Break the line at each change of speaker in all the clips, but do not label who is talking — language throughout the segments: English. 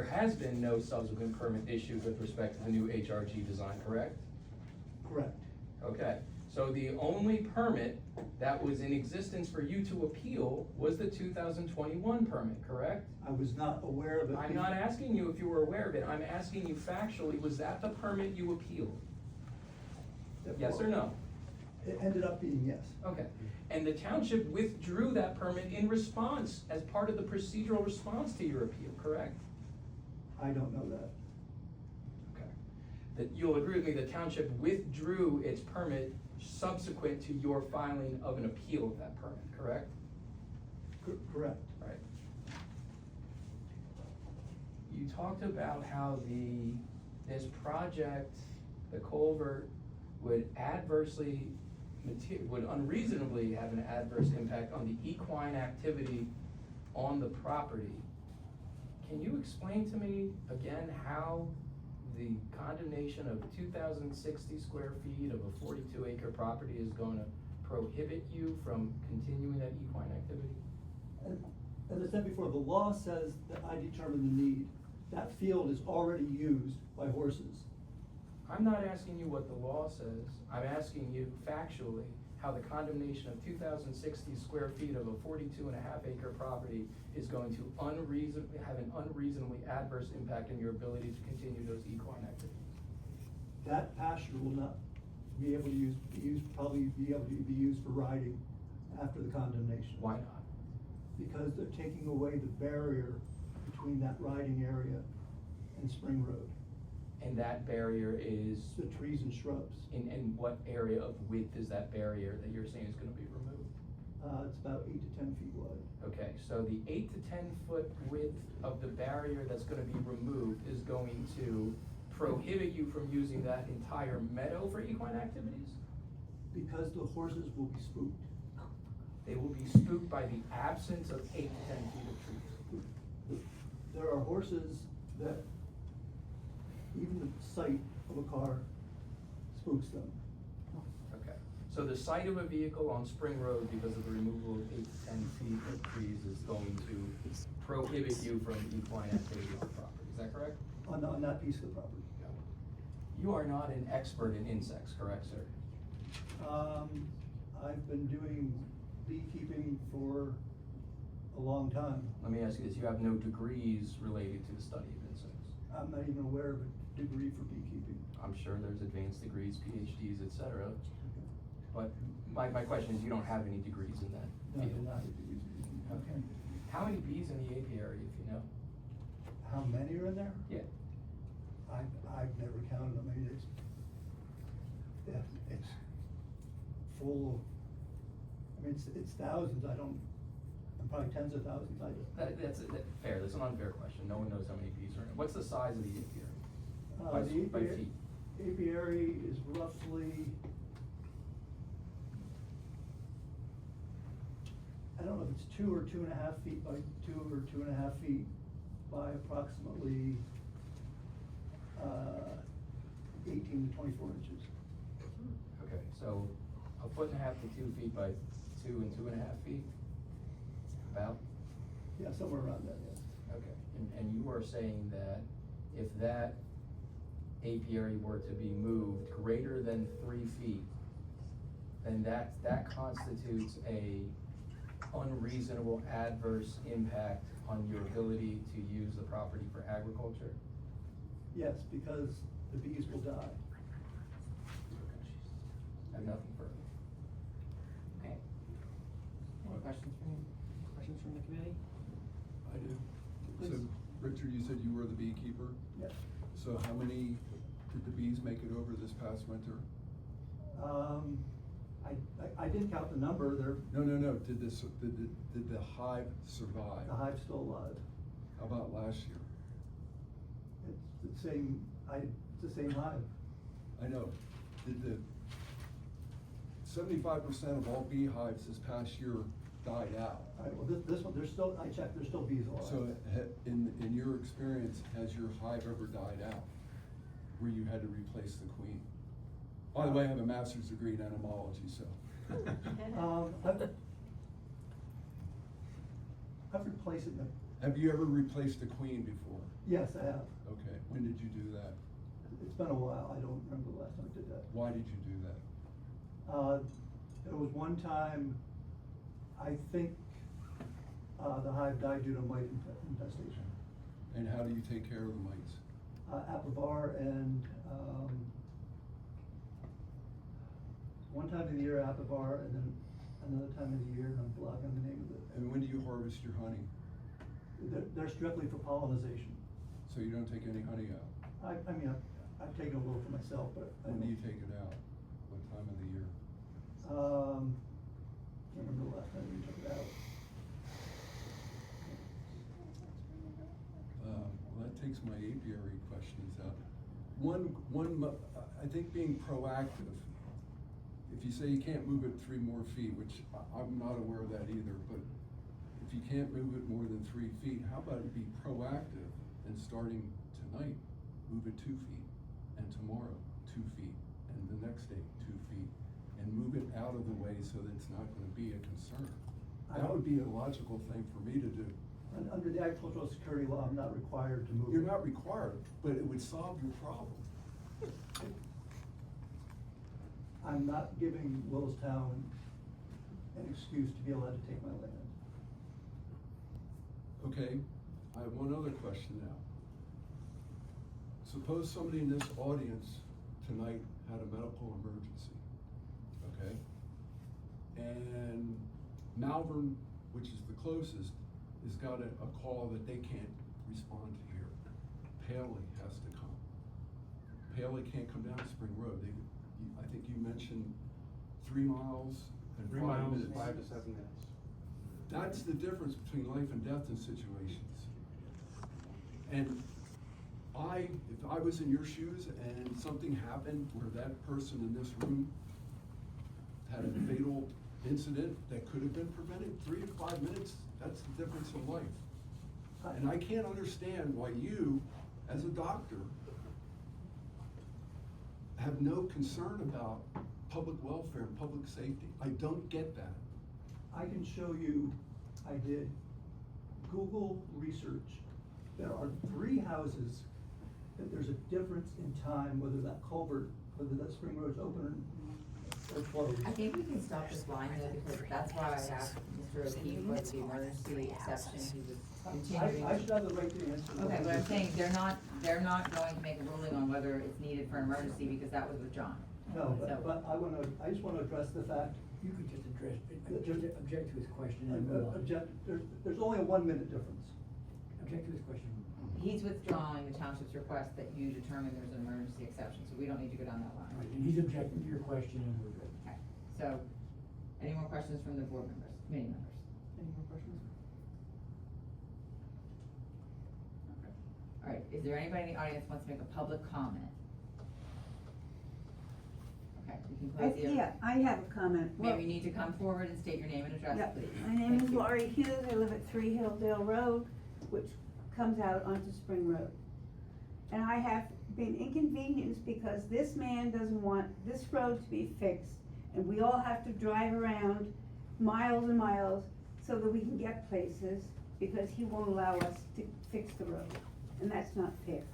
There has been no subsequent permit issued with respect to the new HRG design, correct?
Correct.
Okay, so the only permit that was in existence for you to appeal was the 2021 permit, correct?
I was not aware of it.
I'm not asking you if you were aware of it, I'm asking you factually, was that the permit you appealed? Yes or no?
It ended up being yes.
Okay, and the township withdrew that permit in response, as part of the procedural response to your appeal, correct?
I don't know that.
Okay. That you'll agree with me, the township withdrew its permit subsequent to your filing of an appeal of that permit, correct?
Correct.
Right. You talked about how this project, the culvert, would would unreasonably have an adverse impact on the equine activity on the property. Can you explain to me again how the condemnation of 2,060 square feet of a 42-acre property is going to prohibit you from continuing that equine activity?
As I said before, the law says that I determine the need. That field is already used by horses.
I'm not asking you what the law says. I'm asking you factually how the condemnation of 2,060 square feet of a 42.5-acre property is going to have an unreasonably adverse impact on your ability to continue those equine activities.
That pasture will not be able to probably be able to be used for riding after the condemnation.
Why not?
Because they're taking away the barrier between that riding area and Spring Road.
And that barrier is?
The trees and shrubs.
In what area of width is that barrier that you're saying is gonna be removed?
It's about 8 to 10 feet wide.
Okay, so the 8 to 10 foot width of the barrier that's gonna be removed is going to prohibit you from using that entire meadow for equine activities?
Because the horses will be spooked.
They will be spooked by the absence of 8 to 10 feet of trees.
There are horses that even the sight of a car spooks them.
Okay, so the sight of a vehicle on Spring Road because of the removal of 8 to 10 feet of trees is going to prohibit you from equine activity on the property, is that correct?
On that piece of the property.
You are not an expert in insects, correct, sir?
I've been doing beekeeping for a long time.
Let me ask you this, you have no degrees related to the study of insects?
I'm not even aware of a degree for beekeeping.
I'm sure there's advanced degrees, PhDs, etc. But my question is, you don't have any degrees in that
No,
field?
not a degree for beekeeping.
Okay. How many bees in the apiary, if you know?
How many are in there?
Yeah.
I've never counted them. I mean, it's full of, I mean, it's thousands. I'm probably tens of thousands.
That's fair, that's an unfair question, no one knows how many bees are in it. What's the size of the apiary? By
The
feet?
apiary is roughly, I don't know if it's 2 or 2.5 feet by 2 or 2.5 feet by approximately 18 to 24 inches.
Okay, so 1.5 to 2 feet by 2 and 2.5 feet? About?
Yeah, somewhere around that, yes.
Okay, and you are saying that if that apiary were to be moved greater than 3 feet, then that constitutes a unreasonable adverse impact on your ability to use the property for agriculture?
Yes, because the bees will die.
I have nothing further.
Okay. Any questions from the committee?
I do.
Please.
So, Richard, you said you were the beekeeper?
Yes.
So how many did the bees make it over this past winter?
I didn't count the number.
No. Did the hive survive?
The hive's still alive.
How about last year?
It's the same hive.
I know. Did the 75% of all beehives this past year died out?
All right, well, this one, I checked, there's still bees alive.
So in your experience, has your hive ever died out where you had to replace the queen? By the way, I have a master's degree in entomology, so.
I've replaced it
Have you ever replaced a queen before?
Yes, I have.
Okay, when did you do that?
It's been a while, I don't remember the last time I did that.
Why did you do that?
There was one time, I think, the hive died due to mite infestation.
And how do you take care of the mites?
Apivar and, one time of the year Apivar, and then another time of the year, and I'm blocking the name of it.
And when do you harvest your honey?
They're strictly for pollinization.
So you don't take any honey out?
I mean, I've taken a little for myself, but.
When do you take it out? What time of the year?
Can't remember the last time we took it out.
Well, that takes my apiary questions out. I think being proactive, if you say you can't move it 3 more feet, which I'm not aware of that either, but if you can't move it more than 3 feet, how about it be proactive and starting tonight, move it 2 feet, and tomorrow 2 feet, and the next day 2 feet, and move it out of the way so that it's not gonna be a concern. That would be a logical thing for me to do.
Under the agricultural security law, I'm not required to move.
You're not required, but it would solve your problem.
I'm not giving Willistown an excuse to be allowed to take my land.
Okay, I have one other question now. Suppose somebody in this audience tonight had a medical emergency, okay? And Malvern, which is the closest, has got a call that they can't respond to here. Paley has to come. Paley can't come down Spring Road. I think you mentioned 3 miles and
3
5
miles,
minutes.
5 to 7 minutes.
That's the difference between life and death in situations. And if I was in your shoes and something happened where that person in this room had a fatal incident that could have been prevented, 3 to 5 minutes, that's the difference in life. And I can't understand why you, as a doctor, have no concern about public welfare and public safety. I don't get that.
I can show you, I did Google research. There are 3 houses that there's a difference in time, whether that culvert, whether that Spring Road's open or closed.
I think we can stop this line though, because that's why I asked Mr. O'Keefe what the emergency exception, he was continuing.
I should have the right to answer.
Okay, but I'm saying, they're not going to make a ruling on whether it's needed for an emergency, because that was with John.
No,
So-
but I just wanna address the fact,
You could just object to his question and move on.
there's only a 1-minute difference.
Object to his question.
He's withdrawing the township's request that you determine there's an emergency exception, so we don't need to go down that
Right,
line.
and he's objecting to your question and we're good.
Okay, so, any more questions from the board members, committee members? Any more questions? Okay. All right, is there anybody in the audience who wants to make a public comment? Okay, we can close the.
Yeah, I have a comment.
Maybe you need to come forward and state your name and address,
Yeah,
please.
my name
Thank
is
you.
Laurie Hughes, I live at 3 Hilldale Road, which comes out onto Spring Road. And I have been inconvenienced because this man doesn't want this road to be fixed, and we all have to drive around miles and miles so that we can get places, because he won't allow us to fix the road, and that's not fair.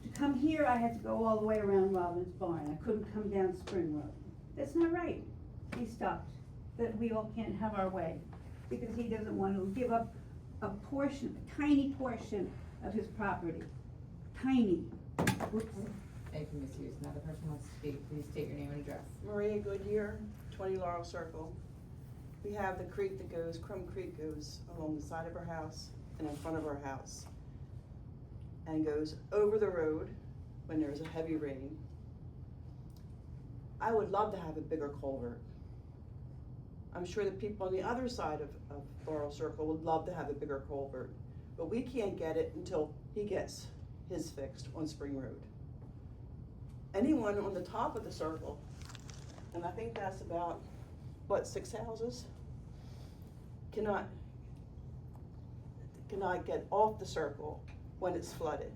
To come here, I had to go all the way around Robin's Barn, I couldn't come down Spring Road. That's not right. He stopped, that we all can't have our way, because he doesn't want to give up a portion, a tiny portion of his property. Tiny. Whoops.
Thank you, Ms. Hughes. Another person wants to speak, please state your name and address.
Maria Goodyear, 20 Laurel Circle. We have the creek that goes, Crum Creek goes along the side of our house and in front of our house, and goes over the road when there's a heavy rain. I would love to have a bigger culvert. I'm sure the people on the other side of Laurel Circle would love to have a bigger culvert, but we can't get it until he gets his fixed on Spring Road. Anyone on the top of the circle, and I think that's about, 6 houses, cannot get off the circle when it's flooded.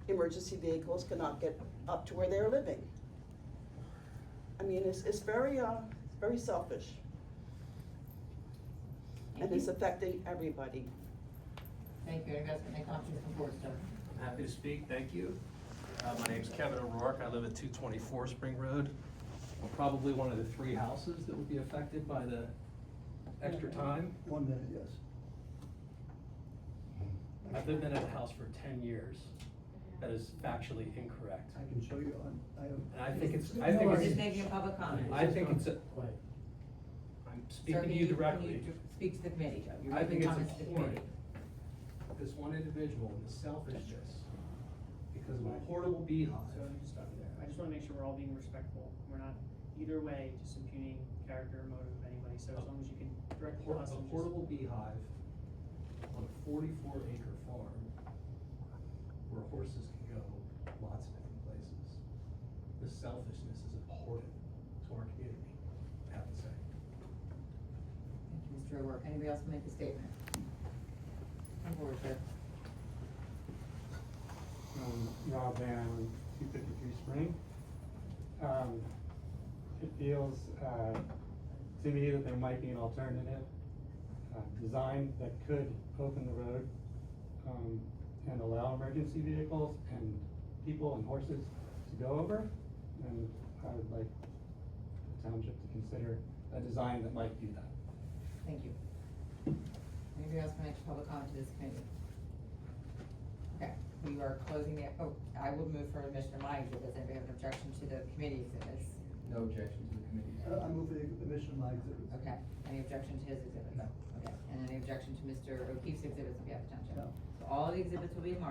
Emergency vehicles cannot get up to where they're living. I mean, it's very selfish.
Thank
And it's
you.
affecting everybody.
Thank you. Anybody else got any comments from board staff?
I'm happy to speak, thank you. My name's Kevin O'Rourke, I live at 224 Spring Road. I'm probably one of the 3 houses that would be affected by the extra time.
1 minute, yes.
I've lived in a house for 10 years. That is factually incorrect.
I can show you on,
And I think it's,
We're just making a public comment.
I think it's,
Quiet.
I'm
Sir,
speaking to
can
you
can
directly.
Speak to the committee, Joe. You're
I think
making
it's
comments to the
abhorrent,
committee.
this one individual and the selfishness, because of a portable beehive.
So let me just stop you there. I just wanna make sure we're all being respectful. We're not either way just impugning character or motive of anybody, so as long as you can direct us
A
and just.
portable beehive on a 44-acre farm where horses can go lots of different places. The selfishness is abhorrent to our community, I have to say.
Thank you, Mr. O'Rourke. Anybody else make a statement? Come forward, sir.
Rob Van, 253 Spring. It feels, to me that there might be an alternative, design that could open the road, and allow emergency vehicles and people and horses to go over. And I would like the township to consider a design that might do that.
Thank you. Anybody else want to make a public comment to this committee? Okay, we are closing the, I will move for admission of my exhibits. Anybody have an objection to the committee exhibits?
No objection to the committee.
I move the admission of my exhibits.
Okay, any objection to his exhibit?
No.
Okay, and any objection to Mr. O'Keefe's exhibits on behalf of the township?
No.
So all the exhibits will be marked.